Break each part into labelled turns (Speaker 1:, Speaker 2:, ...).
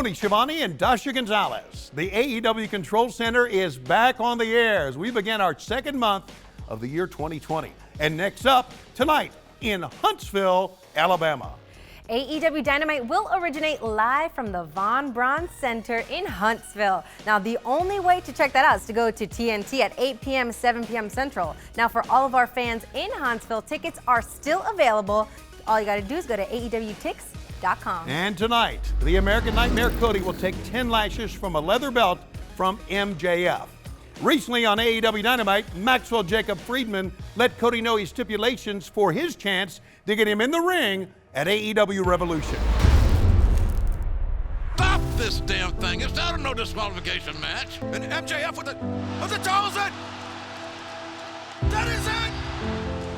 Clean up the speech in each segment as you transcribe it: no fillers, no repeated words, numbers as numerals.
Speaker 1: Tony Schiavone and Dasha Gonzalez. The AEW Control Center is back on the air as we begin our second month of the year 2020. And next up, tonight in Huntsville, Alabama.
Speaker 2: AEW Dynamite will originate live from the Von Braun Center in Huntsville. Now, the only way to check that out is to go to TNT at 8 p.m., 7 p.m. Central. Now, for all of our fans in Huntsville, tickets are still available. All you got to do is go to AEWTix.com.
Speaker 1: And tonight, the American Nightmare Cody will take 10 lashes from a leather belt from MJF. Recently on AEW Dynamite, Maxwell Jacob Friedman let Cody know his stipulations for his chance to get him in the ring at AEW Revolution.
Speaker 3: Stop this damn thing. It's not a no disqualification match.
Speaker 4: And MJF with the chosen. That is it.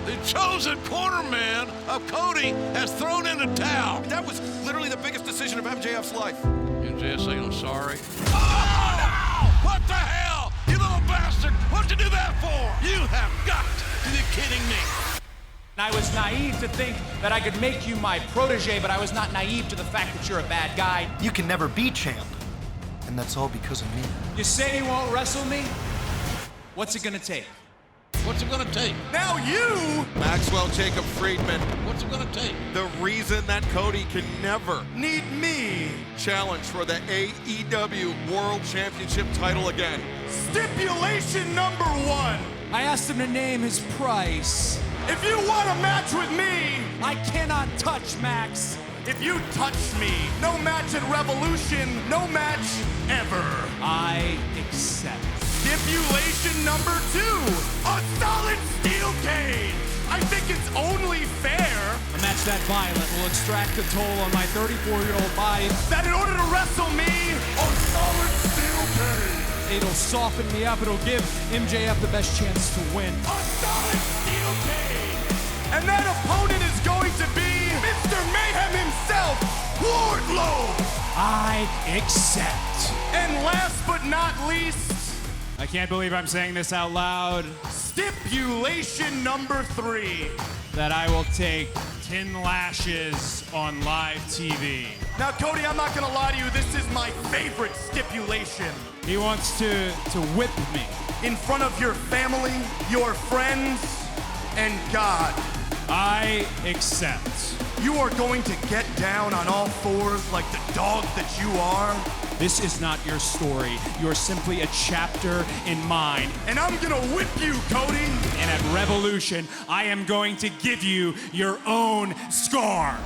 Speaker 3: The chosen corner man of Cody has thrown in the towel.
Speaker 4: That was literally the biggest decision of MJF's life.
Speaker 3: MJF saying I'm sorry. Oh, no! What the hell? You little bastard! What'd you do that for? You have got to be kidding me.
Speaker 5: I was naive to think that I could make you my protege, but I was not naive to the fact that you're a bad guy.
Speaker 6: You can never be champ, and that's all because of me.
Speaker 5: You say you won't wrestle me? What's it gonna take?
Speaker 3: What's it gonna take?
Speaker 4: Now you, Maxwell Jacob Friedman,
Speaker 3: What's it gonna take?
Speaker 4: the reason that Cody can never need me challenge for the AEW World Championship title again. Stipulation number 1.
Speaker 5: I asked him to name his price.
Speaker 4: If you want a match with me,
Speaker 5: I cannot touch Max.
Speaker 4: if you touch me, no match at Revolution, no match ever.
Speaker 5: I accept.
Speaker 4: Stipulation number 2, a solid steel cage. I think it's only fair
Speaker 5: A match that violent will extract a toll on my 34-year-old body.
Speaker 4: that in order to wrestle me, a solid steel cage.
Speaker 5: It'll soften me up. It'll give MJF the best chance to win.
Speaker 4: A solid steel cage. And that opponent is going to be Mr. Mayhem himself, Wardlow.
Speaker 5: I accept.
Speaker 4: And last but not least,
Speaker 5: I can't believe I'm saying this out loud.
Speaker 4: stipulation number 3.
Speaker 5: That I will take 10 lashes on live TV.
Speaker 4: Now, Cody, I'm not gonna lie to you, this is my favorite stipulation.
Speaker 5: He wants to whip me.
Speaker 4: In front of your family, your friends, and God.
Speaker 5: I accept.
Speaker 4: You are going to get down on all fours like the dog that you are,
Speaker 5: This is not your story. You're simply a chapter in mine.
Speaker 4: and I'm gonna whip you, Cody.
Speaker 5: And at Revolution, I am going to give you your own scar.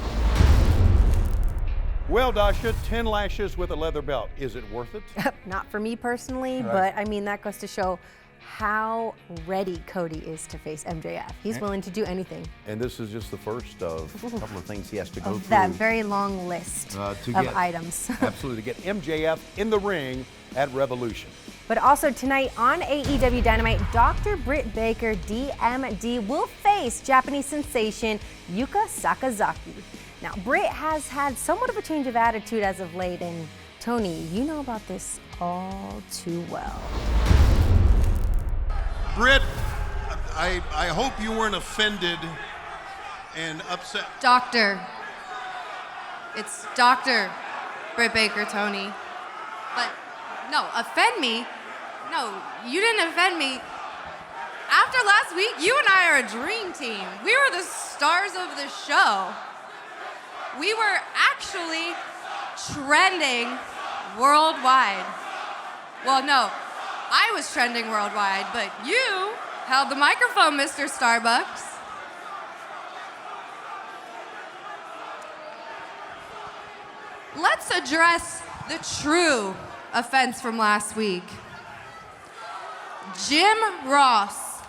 Speaker 1: Well, Dasha, 10 lashes with a leather belt. Is it worth it?
Speaker 2: Not for me personally, but I mean, that goes to show how ready Cody is to face MJF. He's willing to do anything.
Speaker 1: And this is just the first of a couple of things he has to go
Speaker 2: Of
Speaker 1: through.
Speaker 2: that very long list
Speaker 1: to
Speaker 2: of
Speaker 1: get-
Speaker 2: items.
Speaker 1: Absolutely, to get MJF in the ring at Revolution.
Speaker 2: But also tonight on AEW Dynamite, Dr. Britt Baker, DMD, will face Japanese sensation Yuka Sakazaki. Now, Britt has had somewhat of a change of attitude as of late, and Tony, you know about this all too well.
Speaker 7: Britt, I hope you weren't offended and upset.
Speaker 8: Doctor. It's Dr. Britt Baker, Tony. But no, offend me? No, you didn't offend me. After last week, you and I are a dream team. We were the stars of the show. We were actually trending worldwide. Well, no, I was trending worldwide, but you held the microphone, Mr. Starbucks. Let's address the true offense from last week. Jim Ross.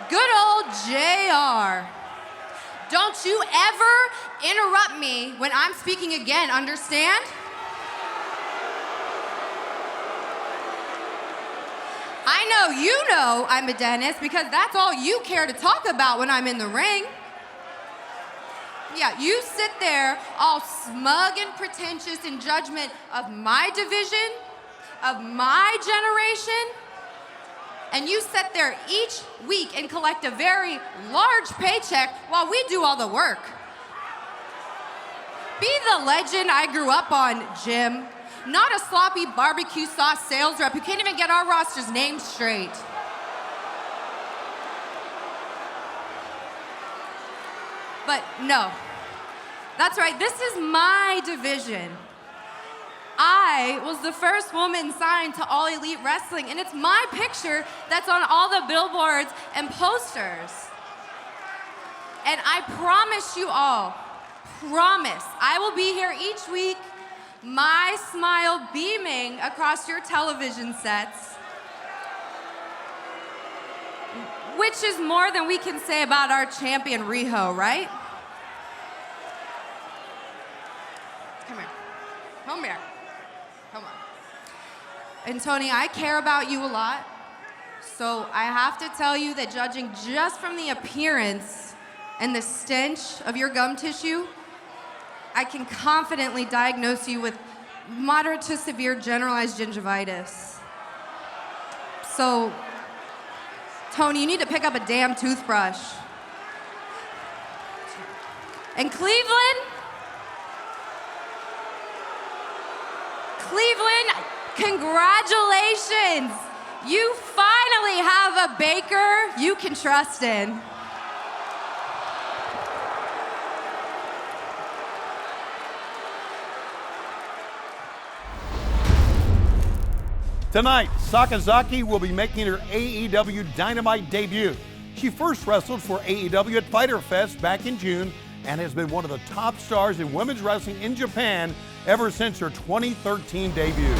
Speaker 8: Good old JR. Don't you ever interrupt me when I'm speaking again, understand? I know you know I'm a dentist because that's all you care to talk about when I'm in the ring. Yeah, you sit there all smug and pretentious in judgment of my division, of my generation, and you sit there each week and collect a very large paycheck while we do all the work. Be the legend I grew up on, Jim. Not a sloppy barbecue sauce sales rep who can't even get our roster's name straight. But no, that's right, this is my division. I was the first woman signed to All Elite Wrestling, and it's my picture that's on all the billboards and posters. And I promise you all, I will be here each week, my smile beaming across your television sets, which is more than we can say about our champion, Riho, right? Come here. Come here. Come on. And Tony, I care about you a lot, so I have to tell you that judging just from the appearance and the stench of your gum tissue, I can confidently diagnose you with moderate to severe generalized gingivitis. So, Tony, you need to pick up a damn toothbrush. And Cleveland, congratulations! You finally have a baker you can trust in.
Speaker 1: Tonight, Sakazaki will be making her AEW Dynamite debut. She first wrestled for AEW at Fyter Fest back in June and has been one of the top stars in women's wrestling in Japan ever since her 2013 debut.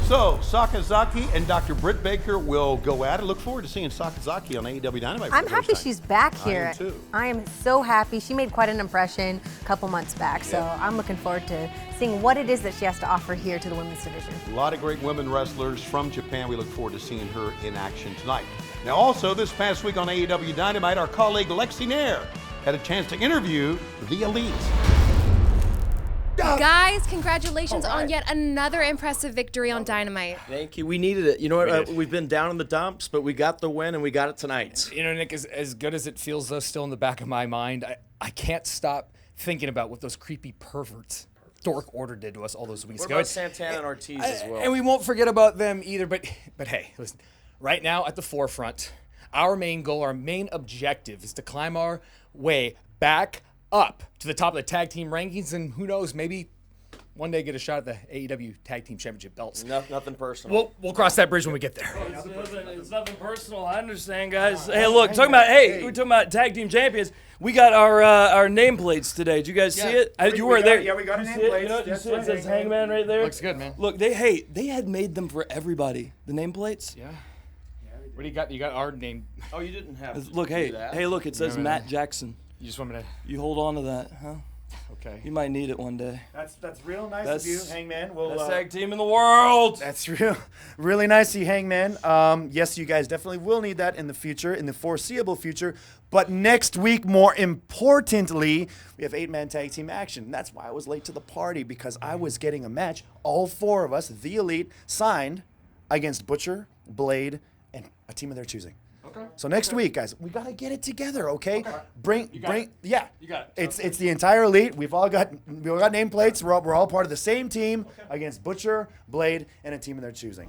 Speaker 1: So, Sakazaki and Dr. Britt Baker will go at it. Look forward to seeing Sakazaki on AEW Dynamite.
Speaker 2: I'm happy she's back here.
Speaker 1: I am too.
Speaker 2: I am so happy. She made quite an impression a couple months back, so I'm looking forward to seeing what it is that she has to offer here to the women's division.
Speaker 1: A lot of great women wrestlers from Japan. We look forward to seeing her in action tonight. Now, also this past week on AEW Dynamite, our colleague Lexi Nair had a chance to interview the Elite.
Speaker 9: Guys, congratulations on yet another impressive victory on Dynamite.
Speaker 10: Thank you. We needed it. You know what? We've been down in the dumps, but we got the win, and we got it tonight.
Speaker 5: You know, Nick, as good as it feels, though, still in the back of my mind, I can't stop thinking about what those creepy perverts Dork Order did to us all those weeks
Speaker 10: What
Speaker 5: ago.
Speaker 10: about Santana and Ortiz as well?
Speaker 5: And we won't forget about them either, but hey, listen, right now at the forefront, our main goal, our main objective is to climb our way back up to the top of the tag team rankings, and who knows, maybe one day get a shot at the AEW Tag Team Championship belts.
Speaker 10: Nothing personal.
Speaker 5: We'll cross that bridge when we get there.
Speaker 11: It's nothing personal. I understand, guys. Hey, look, we're talking about tag team champions. We got our nameplates today. Did you guys see it? You weren't there.
Speaker 12: Yeah, we got a
Speaker 11: You
Speaker 12: nameplate.
Speaker 11: see it says Hangman right there?
Speaker 5: Looks good, man.
Speaker 11: Look, they had made them for everybody. The nameplates.
Speaker 5: Yeah. What do you got? You got our name.
Speaker 10: Oh, you didn't have to
Speaker 11: Look,
Speaker 10: do
Speaker 11: hey,
Speaker 10: that.
Speaker 11: look, it says Matt Jackson.
Speaker 5: You just want me to?
Speaker 11: You hold on to that, huh?
Speaker 5: Okay.
Speaker 11: You might need it one day.
Speaker 12: That's real nice of you, Hangman.
Speaker 11: Best tag team in the world.
Speaker 12: That's really nice of you, Hangman. Yes, you guys definitely will need that in the future, in the foreseeable future. But next week, more importantly, we have 8-man tag team action. And that's why I was late to the party, because I was getting a match. All 4 of us, the Elite, signed against Butcher, Blade, and a team of their choosing. Okay. So next week, guys, we gotta get it together, okay? Bring,
Speaker 5: You got it.
Speaker 12: It's the entire Elite. We've all got nameplates. We're all part of the same team against Butcher, Blade, and a team of their choosing.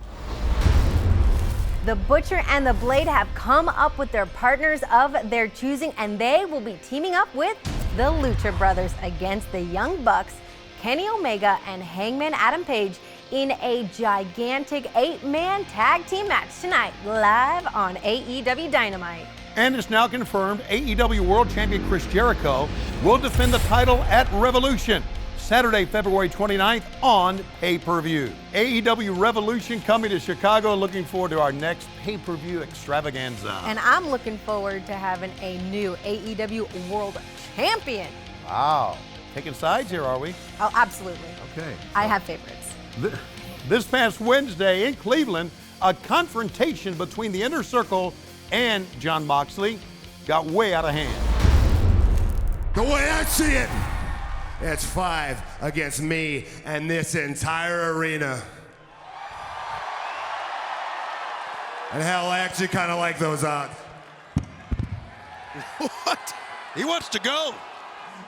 Speaker 2: The Butcher and the Blade have come up with their partners of their choosing, and they will be teaming up with the Lucha Brothers against the Young Bucks, Kenny Omega, and Hangman Adam Page in a gigantic 8-man tag team match tonight, live on AEW Dynamite.
Speaker 1: And it's now confirmed AEW World Champion Chris Jericho will defend the title at Revolution. Saturday, February 29th on pay-per-view. AEW Revolution coming to Chicago. Looking forward to our next pay-per-view extravaganza.
Speaker 2: And I'm looking forward to having a new AEW World Champion.
Speaker 1: Wow. Taking sides here, are we?
Speaker 2: Oh, absolutely.
Speaker 1: Okay.
Speaker 2: I have favorites.
Speaker 1: This past Wednesday in Cleveland, a confrontation between the Inner Circle and Jon Moxley got way out of hand.
Speaker 13: The way I see it, it's 5 against me and this entire arena. And hell, I actually kind of like those odds.
Speaker 7: What? He wants to go.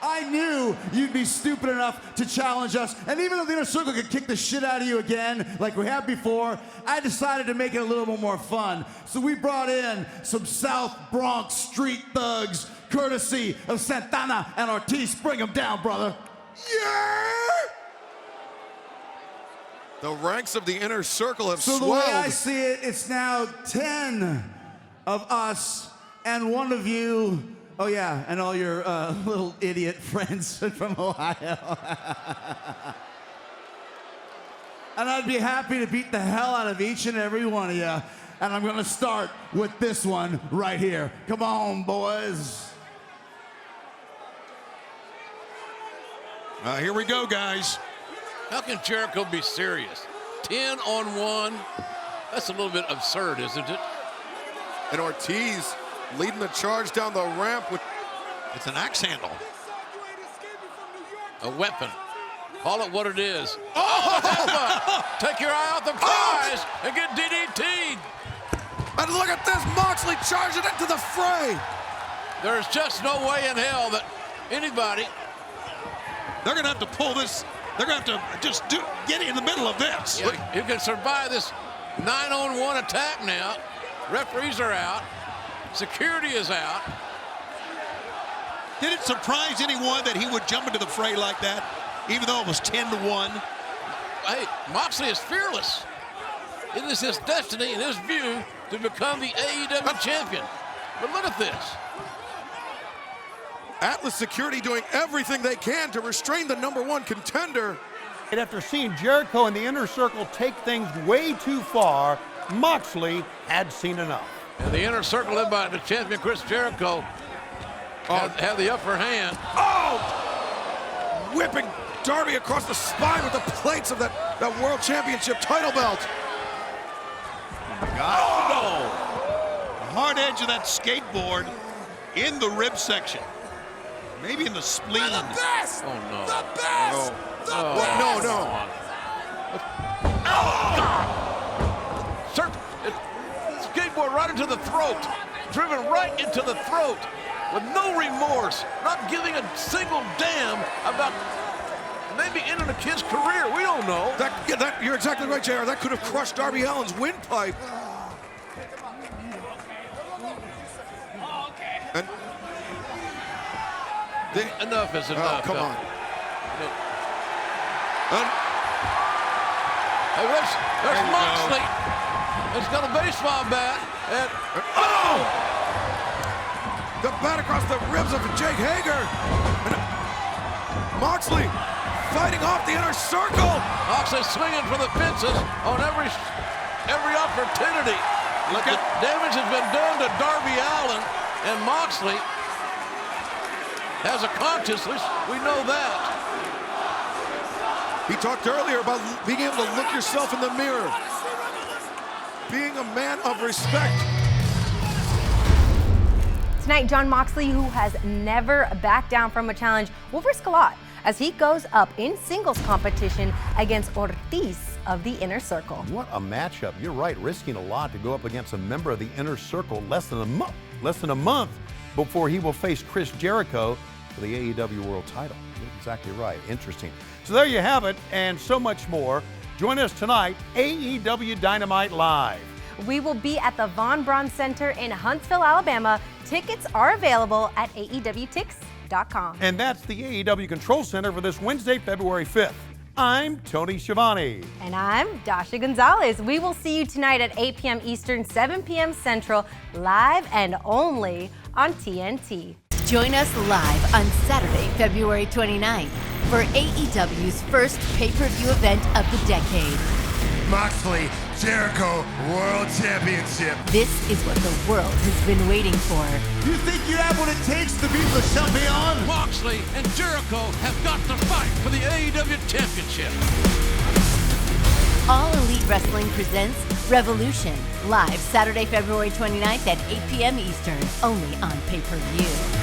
Speaker 14: I knew you'd be stupid enough to challenge us, and even though the Inner Circle could kick the shit out of you again, like we have before, I decided to make it a little bit more fun. So we brought in some South Bronx street thugs, courtesy of Santana and Ortiz. Bring them down, brother.
Speaker 13: Yeah! The ranks of the Inner Circle have
Speaker 14: So
Speaker 13: swelled.
Speaker 14: the way I see it, it's now 10 of us and 1 of you. Oh yeah, and all your little idiot friends from Ohio. And I'd be happy to beat the hell out of each and every one of you. And I'm gonna start with this one right here. Come on, boys.
Speaker 7: Here we go, guys.
Speaker 3: How can Jericho be serious? 10 on 1. That's a little bit absurd, isn't it?
Speaker 13: And Ortiz leading the charge down the ramp with...
Speaker 7: It's an axe handle.
Speaker 3: A weapon. Call it what it is. Oh! Take your eye off the prize and get DDT'd.
Speaker 13: And look at this, Moxley charging into the fray.
Speaker 3: There's just no way in hell that anybody...
Speaker 7: They're going to have to pull this. They're going to have to just get in the middle of this.
Speaker 3: Yeah, you can survive this 9-on-1 attack now. Referees are out. Security is out.
Speaker 7: Did it surprise anyone that he would jump into the fray like that, even though it was 10-1?
Speaker 3: Hey, Moxley is fearless. It is his destiny and his view to become the AEW champion. But look at this.
Speaker 13: Atlas Security doing everything they can to restrain the #1 contender.
Speaker 1: And after seeing Jericho and the Inner Circle take things way too far, Moxley had seen enough.
Speaker 3: And the Inner Circle, led by the champion Chris Jericho, had the upper hand.
Speaker 13: Oh! Whipping Darby across the spine with the plates of that World Championship title belt.
Speaker 7: Oh, no. The hard edge of that skateboard in the rib section. Maybe in the spleen.
Speaker 13: The best!
Speaker 3: Oh, no.
Speaker 13: The best!
Speaker 3: No.
Speaker 13: No.
Speaker 3: Skateboard right into the throat. Driven right into the throat. With no remorse. Not giving a single damn about maybe ending a kid's career. We don't know.
Speaker 13: You're exactly right, JR. That could have crushed Darby Allin's windpipe. And
Speaker 3: enough is enough.
Speaker 13: Oh, come on.
Speaker 3: Hey, there's Moxley. He's got a baseball bat. And
Speaker 13: the bat across the ribs of Jake Hager. And Moxley fighting off the Inner Circle.
Speaker 3: Moxley swinging for the fences on every opportunity. Look at damage has been done to Darby Allin, and Moxley has a consciousness. We know that.
Speaker 13: He talked earlier about being able to look yourself in the mirror. Being a man of respect.
Speaker 2: Tonight, Jon Moxley, who has never backed down from a challenge, will risk a lot as he goes up in singles competition against Ortiz of the Inner Circle.
Speaker 1: What a matchup. You're right, risking a lot to go up against a member of the Inner Circle less than a month before he will face Chris Jericho for the AEW World title. You're exactly right. Interesting. So there you have it, and so much more. Join us tonight, AEW Dynamite Live.
Speaker 2: We will be at the Von Braun Center in Huntsville, Alabama. Tickets are available at AEWTix.com.
Speaker 1: And that's the AEW Control Center for this Wednesday, February 5th. I'm Tony Schiavone.
Speaker 2: And I'm Dasha Gonzalez. We will see you tonight at 8 p.m. Eastern, 7 p.m. Central, live and only on TNT.
Speaker 15: Join us live on Saturday, February 29th for AEW's first pay-per-view event of the decade.
Speaker 16: Moxley, Jericho World Championship.
Speaker 15: This is what the world has been waiting for.
Speaker 14: You think you have what it takes to beat the champion?
Speaker 3: Moxley and Jericho have got to fight for the AEW Championship.
Speaker 15: All Elite Wrestling presents Revolution, live Saturday, February 29th at 8 p.m. Eastern, only on pay-per-view.